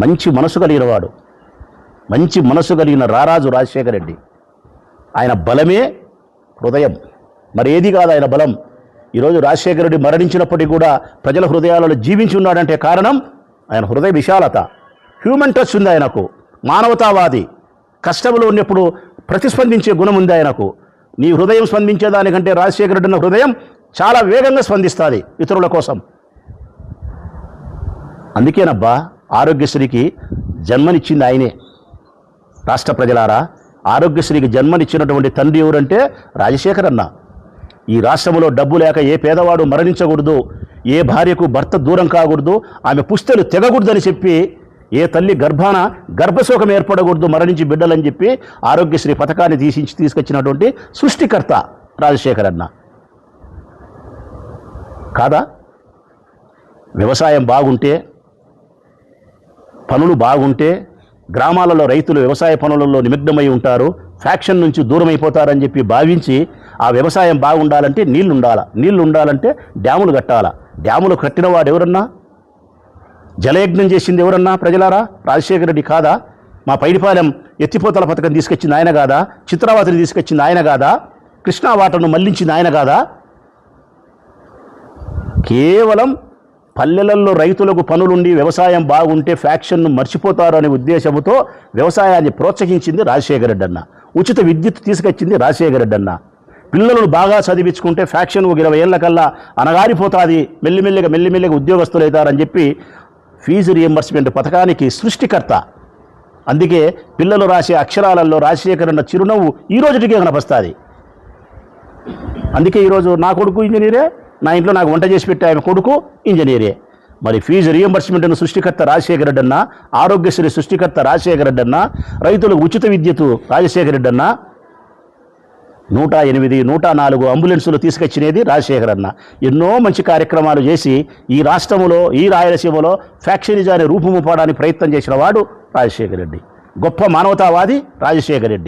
మంచి మనసు కలిగినవాడు, మంచి మనసు కలిగిన రారాజు రాజశేఖర రెడ్డి. ఆయన బలమే హృదయం, మరేది కాదు ఆయన బలం. ఈరోజు రాజశేఖర రెడ్డి మరణించినప్పటికీ కూడా ప్రజల హృదయాలలో జీవించి ఉన్నాడంటే కారణం ఆయన హృదయ విశాలత, హ్యూమన్ టచ్ ఉంది ఆయనకు, మానవతావాది, కష్టంలో ఉన్నప్పుడు ప్రతిస్పందించే గుణం ఉంది ఆయనకు. నీ హృదయం స్పందించేదానికంటే రాజశేఖర రెడ్డి ఉన్న హృదయం చాలా వేగంగా స్పందిస్తుంది ఇతరుల కోసం. అందుకేనబ్బా ఆరోగ్యశ్రీకి జన్మనిచ్చింది ఆయనే. రాష్ట్ర ప్రజలారా, ఆరోగ్యశ్రీకి జన్మనిచ్చినటువంటి తండ్రి ఎవరంటే రాజశేఖర్ అన్న. ఈ రాష్ట్రంలో డబ్బు లేక ఏ పేదవాడు మరణించకూడదు, ఏ భార్యకు భర్త దూరం కాకూడదు, ఆమె పుస్తలు తెగకూడదని చెప్పి, ఏ తల్లి గర్భాన గర్భశోకం ఏర్పడకూడదు మరణించి బిడ్డలని చెప్పి ఆరోగ్యశ్రీ పథకాన్ని తీసుకొచ్చినటువంటి సృష్టికర్త రాజశేఖర్ అన్న కాదా? వ్యవసాయం బాగుంటే, పనులు బాగుంటే గ్రామాలలో రైతులు వ్యవసాయ పనులలో నిమగ్నమై ఉంటారు, ఫ్యాక్షన్ నుంచి దూరం అయిపోతారని చెప్పి భావించి ఆ వ్యవసాయం బాగుండాలంటే నీళ్లు ఉండాలంటే డ్యాములు కట్టాలా. డ్యాములు కట్టిన వాడు ఎవరన్నా? జలయజ్ఞం చేసింది ఎవరన్నా? ప్రజలారా, రాజశేఖర రెడ్డి కాదా? మా పైడిపాలెం ఎత్తిపోతల పథకం తీసుకొచ్చింది ఆయన కాదా? చిత్రావతిని తీసుకొచ్చింది ఆయన కాదా? కృష్ణా వాటర్ను మళ్లించింది ఆయన కాదా? కేవలం పల్లెలలో రైతులకు పనులుండి వ్యవసాయం బాగుంటే ఫ్యాక్షన్ను మర్చిపోతారు అనే ఉద్దేశంతో వ్యవసాయాన్ని ప్రోత్సహించింది రాజశేఖర రెడ్డి అన్న. ఉచిత విద్యుత్ తీసుకొచ్చింది రాజశేఖర రెడ్డి అన్న. పిల్లలను బాగా చదివించుకుంటే ఫ్యాక్షన్ 20 ఏళ్ల కల్లా అనగారిపోతుంది, మెల్లిమెల్లిగా ఉద్యోగస్తులు అవుతారని చెప్పి ఫీజు రియంబర్స్మెంట్ పథకానికి సృష్టికర్త. అందుకే పిల్లలు రాసే అక్షరాలలో రాజశేఖర్ అన్న చిరునవ్వు ఈ రోజుటికే కనపస్తుంది. అందుకే ఈరోజు నా కొడుకు ఇంజనీరే, నా ఇంట్లో నాకు వంట చేసి పెట్టే ఆయన కొడుకు ఇంజనీరే. మరి ఫీజు రియంబర్స్మెంట్ను సృష్టికర్త రాజశేఖర రెడ్డి అన్న, ఆరోగ్యశ్రీ సృష్టికర్త రాజశేఖర రెడ్డి అన్న, రైతులకు ఉచిత విద్యుత్ రాజశేఖర రెడ్డి అన్న, 108, 104 అంబులెన్సులు తీసుకొచ్చినది రాజశేఖర్ అన్న. ఎన్నో మంచి కార్యక్రమాలు చేసి ఈ రాష్ట్రంలో, ఈ రాయలసీమలో ఫ్యాక్షనిజాన్ని రూపుమాపడానికి ప్రయత్నం చేసిన వాడు రాజశేఖర రెడ్డి. గొప్ప మానవతావాది రాజశేఖర రెడ్డి.